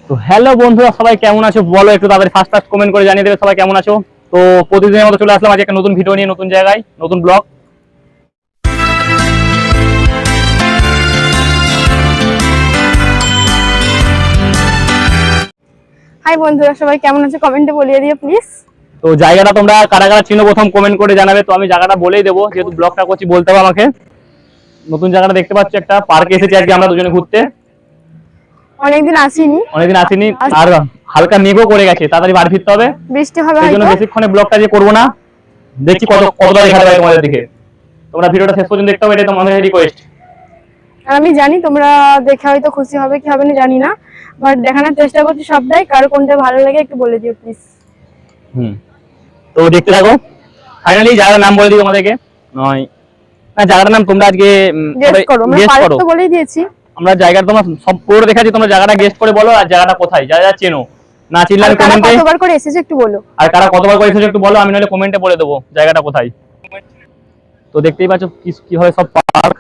তো হ্যালো বন্ধুরা, সবাই কেমন আছো বলো একটু তাদের ফার্স্ট কমেন্ট করে জানিয়ে দেবে সবাই কেমন আছো। তো প্রতিদিনের মতো চলে আসলাম আজ একটা নতুন ভিডিও নিয়ে, নতুন জায়গায়, নতুন ব্লগ। হাই বন্ধুরা, সবাই কেমন আছো কমেন্টে বলিয়ে দিও প্লিজ। তো জায়গাটা তোমরা কারা কারা চিনো প্রথম কমেন্ট করে জানাবে। তো আমি জায়গাটা বলেই দেবো, যেহেতু ব্লগটা করছি বলতে হবে আমাকে। নতুন জায়গাটা দেখতে পাচ্ছ, একটা পার্কে এসেছি আজকে আমরা দুজনে ঘুরতে। অনেকদিন আসিনি আর হালকা মেঘও করে গেছে, তাড়াতাড়ি বাড়ি ফিরতে হবে, বৃষ্টি হবে সেই জন্য হয়তো। বেশিক্ষণে ব্লগটা যে করবো না, দেখছি কতটা দেখাতে পারি তোমাদের দিকে। তোমরা ভিডিওটা শেষ পর্যন্ত দেখতে হবে, এটা তোমাদের রিকোয়েস্ট। আর আমি জানি তোমরা দেখে হয়তো খুশি হবে কি হবে না জানি না, বাট দেখানোর চেষ্টা করছি সবটাই। কার কোনটা ভালো লাগে একটু বলে দিও প্লিজ। তো দেখতে থাকো। ফাইনালি জায়গার নাম বলে দিই তোমাদেরকে, নয় না জায়গাটার নাম তোমরা আজকে গেস করো। আমরা গেস পার্ক করো। তো বলেই দিয়েছি। আমরা জায়গাটা তোমরা সব পুরো দেখাচ্ছি, তোমরা জায়গাটা গেস করে বলো আর জায়গাটা কোথায়, যা যা চেনো। না চিনলে আমি কারা কমেন্টে, কতবার করে এসেছে একটু বলো। আর কারা কতবার করে এসেছো একটু বলো, আমি নাহলে কমেন্টে বলে দেবো জায়গাটা কোথায়। তো দেখতেই পাচ্ছ কি হয় সব পার্ক।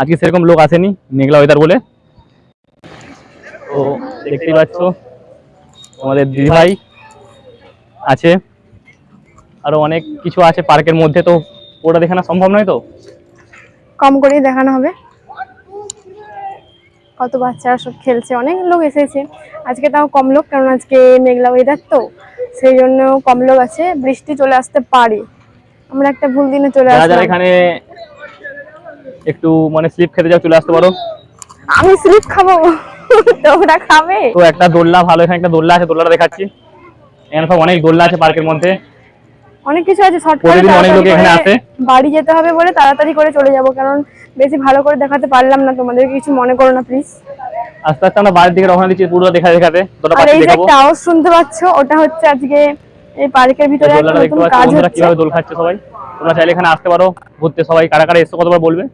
আজকে সেরকম লোক আসেনি, মেঘলা ওয়েদার বলে। তো দেখতেই পাচ্ছ আমাদের দিদিভাই আছে, আরো অনেক কিছু আছে পার্কের মধ্যে। তো ওটা দেখানো সম্ভব নয়, তো কম করেই দেখানো হবে। কত বাচ্চারা সব খেলছে, অনেক লোক এসেছে আজকে, তাও কম লোক, কারণ আজকে মেঘলা ওয়েদার তো সেই জন্য কম লোক আছে। বৃষ্টি চলে আসতে পারে, আমরা একটা ভুল দিনে চলে যারা আসলাম। এখানে একটু মানে স্লিপ খেতে যাও চলে আসতে পারো। আমি স্লিপ খাবো তোমরা খাবে? তো একটা দোলনা ভালো, এখানে একটা দোলনা আছে, দোলনাটা দেখাচ্ছি। এখানে সব অনেক দোলনা আছে পার্কের মধ্যে, অনেক কিছু আছে। প্রতিদিন অনেক লোক এখানে আসে। বাড়ি যেতে হবে বলে তাড়াতাড়ি করে চলে যাব, কারণ বেশি ভালো করে দেখাতে পারলাম না তোমাদের, কিছু মনে করো না প্লিজ। আস্তে আস্তে আমরা বাড়ির দিকে রওনা দিচ্ছি, পুরো দেখাতে দুটো আর পার্ক এই যে দেখাবো। একটা আওয়াজ শুনতে পাচ্ছ, ওটা হচ্ছে আজকে এই পার্কের ভিতরে একটা দোলনাটা দেখতে নতুন পাচ্ছ কাজ বন্ধুরা, হচ্ছে। কিভাবে দোল খাচ্ছে সবাই। তোমরা চাইলে এখানে আসতে পারো ঘুরতে। সবাই কারা কারা এসছো কতবার বলবে।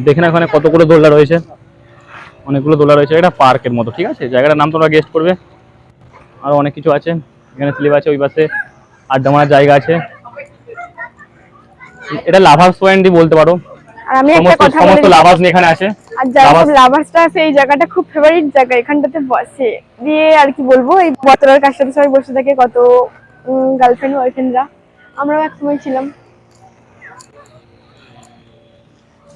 দেখে না ওখানে কতগুলো দোলনা রয়েছে, অনেকগুলো দোলনা রয়েছে। এটা পার্কের মতো, ঠিক আছে। জায়গাটার নাম তোমরা গেস্ট করবে। আরো অনেক কিছু আছে, এখানে স্লিপ আছে, ওই পাশে আড্ডা মারার জায়গা আছে। এটা লাভার্স পয়েন্টই বলতে পারো। আর আমি একটা কথা বলি, সমস্ত লাভার্স এখানে আছে। আর যারা লাভার্সটা আছে এই জায়গাটা খুব ফেভারিট জায়গা, এখানটাতে বসে দিয়ে আর কি বলবো, এই বতরার কাছ সাথে সবাই বসে থাকে, কত গার্লফ্রেন্ড বয়ফ্রেন্ডরা, আমরাও এক সময় ছিলাম।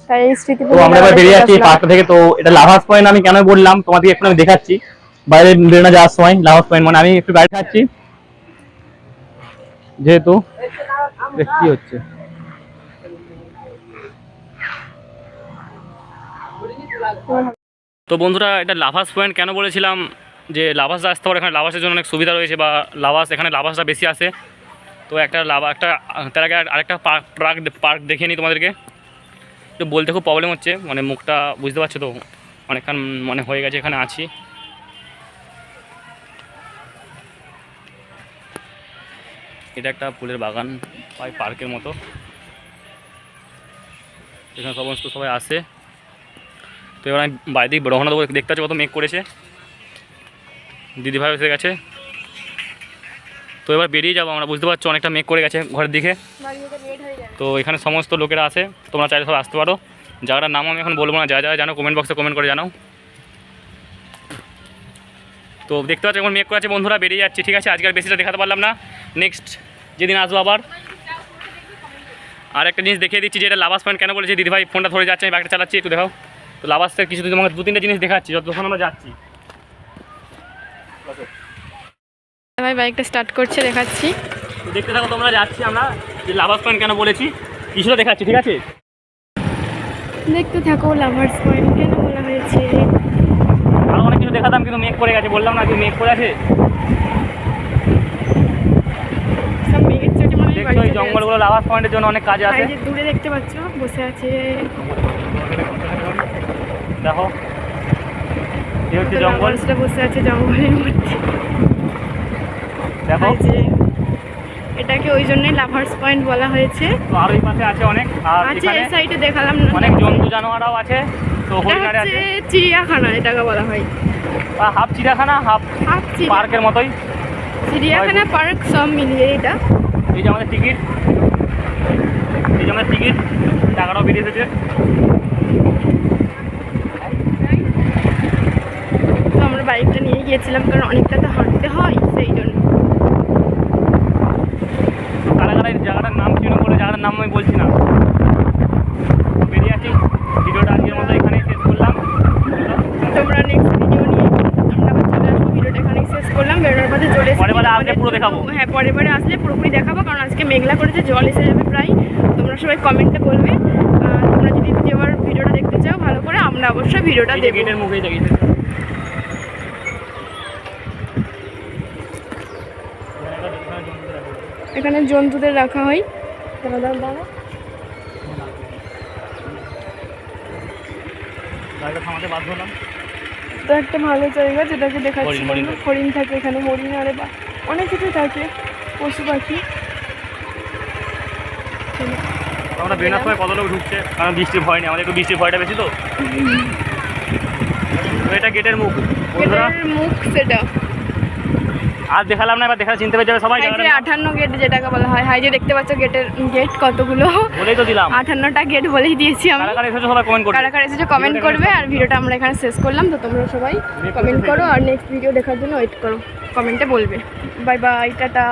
তাই এই স্মৃতি। তো আমরা এবার বেরিয়ে যাচ্ছি পার্কটা থেকে। তো এটা লাভার্স পয়েন্ট আমি কেন বললাম তোমাদেরকে একটু আমি দেখাচ্ছি। বাইরে বেরোনো যাওয়ার সময় লাভার্স পয়েন্ট মানে আমি একটু বাইরে থাকছি যেহেতু। কি হচ্ছে তো বন্ধুরা, এটা লাভার্স পয়েন্ট কেন বলেছিলাম যে লাভার্স আসতে পারে, এখানে লাভার্সের জন্য অনেক সুবিধা রয়েছে, বা এখানে লাভার্সরা বেশি আসে। তো তার আগে আরেকটা পার্ক দেখিয়ে নিই তোমাদেরকে। তো বলতে খুব প্রবলেম হচ্ছে, মানে মুখটা বুঝতে পারছো তো, অনেকক্ষণ মানে হয়ে গেছে এখানে আছি। এটা একটা ফুলের বাগান হয় পার্কের মতো, এখানে সবাই আসে। তো এবার আমি বাইরে দিকে রওনা দেবো। দেখতে পাচ্ছি কত মেঘ করেছে, দিদিভাই এসে গেছে। তো এবার বেরিয়ে যাবো আমরা, বুঝতে পারছো অনেকটা মেঘ করে গেছে ঘরের দিকে। তো এখানে সমস্ত লোকেরা আসে, তোমরা চাইলে সব আসতে পারো। জায়গাটার নাম আমি এখন বলবো না, যা যা জানো কমেন্ট বক্সে কমেন্ট করে জানাও। তো দেখতে পাচ্ছি এখন মেঘ করে আছে বন্ধুরা, বেরিয়ে যাচ্ছি, ঠিক আছে। আজকে আর বেশিটা দেখাতে পারলাম না, নেক্সট যেদিন আসবো আবার। আর একটা জিনিস দেখিয়ে দিচ্ছি, যে এটা লাভার্স পয়েন্ট কেন বলেছি। দিদিভাই ফোনটা ধরে যাচ্ছে, আমি বাইকটা চালাচ্ছি, একটু দেখাও। তো লাভার্সের কিছু তোমাকে 2-3টা জিনিস দেখাচ্ছি যতক্ষণ আমরা যাচ্ছি। ভাই বাইকটা স্টার্ট করছে, দেখাচ্ছি। দেখতে থাকো তোমরা, যাচ্ছি আমরা। যে লাভার্স পয়েন্ট কেন বলেছি কিছুটা দেখাচ্ছি, ঠিক আছে। দেখতে থাকো লাভার্স পয়েন্ট কেন বলা হয়েছে। আরো অনেক কিছু দেখাতাম, কিন্তু মেঘ করে গেছে, বললাম না যে মেঘ করে আছে। সব মেঘের চোটে মনে হয় দেখছো এই জঙ্গলগুলো লাভার্স পয়েন্টের জন্য অনেক কাজে আছে। দূরে দেখতে পাচ্ছ বসে আছে, দেখো এই হচ্ছে জঙ্গল, বসে আছে জঙ্গলের মধ্যে। দেখো এটাকে ওই জন্যই লাভার্স পয়েন্ট বলা হয়েছে। তো আর ওই পাশে আছে অনেক, আর এখানে এই সাইডে দেখালাম না, অনেক জন্তু জানোয়ারও আছে। তো হরিণারে আছে, চিড়িয়াখানা এটাকে বলা হয়, হাফ চিড়িয়াখানা হাফ পার্কের মতোই। চিড়িয়াখানা পার্ক সব মিলিয়ে এটা। এই যে আমাদের টিকিট, এই যে আমাদের টিকিট, টাকাটাও বেরিয়ে এসেছে। তো আমরা বাইকটা নিয়ে গিয়েছিলাম কারণ অনেকটা তো হাঁটতে হয়, সেই জন্য। কারা কারা এই জায়গাটার নাম চিনো বলে, জায়গাটার নাম আমি বলছি না। তো বেরিয়ে আছি, ভিডিওটা আজকের মতো এখানেই শেষ করলাম। তোমরা নেক্সট ভিডিও নিয়ে আমরা আবার চলে আসবো। ভিডিওটা এখানেই শেষ করলাম। বেরোনোর পথে চলে এসেছি। পরের বারে আসলে পুরো দেখাবো। হ্যাঁ, পরের বারে আসলে পুরোপুরি দেখাবো, কারণ আজকে মেঘলা করেছে, জল এসে যাবে প্রায়। তোমরা সবাই কমেন্টে বলবে তোমরা যদি দ্বিতীয়বার ভিডিওটা দেখতে চাও ভালো করে, আমরা অবশ্যই ভিডিওটা এই যে দেখবো। গেটের মুখেই দেখি এখানে জন্তুদের রাখা হয়। দাঁড়া দাঁড়া দাঁড়া। গাড়িটা থামাতে বাধ্য হলাম। তো একটা ভালো জায়গা যেটাকে দেখাচ্ছি, হরিণ, হরিণ। হরিণ থাকে এখানে, হরিণ আরে বা অনেক কিছু থাকে, পশু পাখি। আমরা বেনার সময় কত লোক ঢুকছে, কারণ বৃষ্টির ভয় নেই, আমাদের একটু বৃষ্টির ভয়টা বেশি তো। তো এটা গেটের মুখ বন্ধুরা। গেটের মুখ সেটা। আর দেখালাম না, এবার দেখা চিনতে পেরে যাবে সবাই। হাই যে 58 গেট যেটাকে বলা হয়। হাই যে দেখতে পাচ্ছ গেটের গেট কতগুলো, বলেই তো দিলাম। 58টা গেট বলেই দিয়েছি আমি। কারা কারা এসেছো সবাই কমেন্ট করবে। কারা কারা এসেছো কমেন্ট করবে। আর ভিডিওটা আমরা এখানে শেষ করলাম। তো তোমরা সবাই কমেন্ট করো আর নেক্সট ভিডিও দেখার জন্য ওয়েট করো, কমেন্টে বলবে। Bye bye, tata.